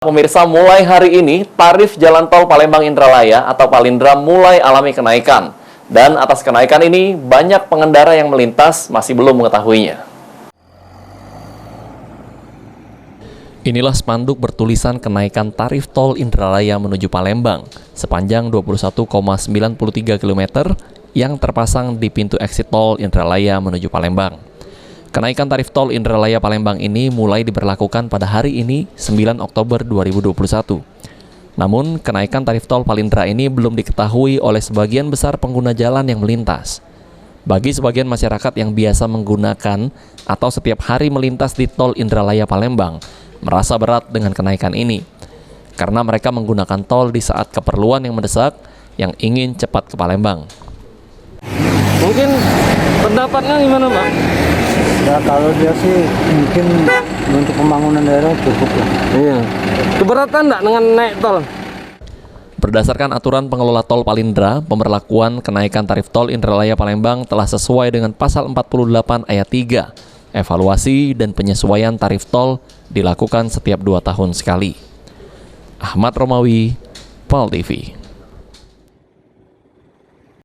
Pemirsa, mulai hari ini tarif Jalan Tol Palembang Indralaya atau Palindra mulai alami kenaikan. Dan atas kenaikan ini banyak pengendara yang melintas masih belum mengetahuinya. Inilah spanduk bertulisan kenaikan tarif tol Indralaya menuju Palembang sepanjang 21,93 km yang terpasang di pintu exit tol Indralaya menuju Palembang. Kenaikan tarif tol Indralaya Palembang ini mulai diberlakukan pada hari ini, 9 Oktober 2021. Namun, kenaikan tarif tol Palindra ini belum diketahui oleh sebagian besar pengguna jalan yang melintas. Bagi sebagian masyarakat yang biasa menggunakan atau setiap hari melintas di tol Indralaya Palembang, merasa berat dengan kenaikan ini. Karena mereka menggunakan tol di saat keperluan yang mendesak yang ingin cepat ke Palembang. Mungkin pendapatnya gimana, Pak? Ya kalau dia sih mungkin untuk pembangunan daerah cukup lah. Iya. Keberatan enggak dengan naik tol? Berdasarkan aturan pengelola tol Palindra, pemberlakuan kenaikan tarif tol Indralaya Palembang telah sesuai dengan pasal 48 ayat 3. Evaluasi dan penyesuaian tarif tol dilakukan setiap 2 tahun sekali. Ahmad Romawi, PAL TV.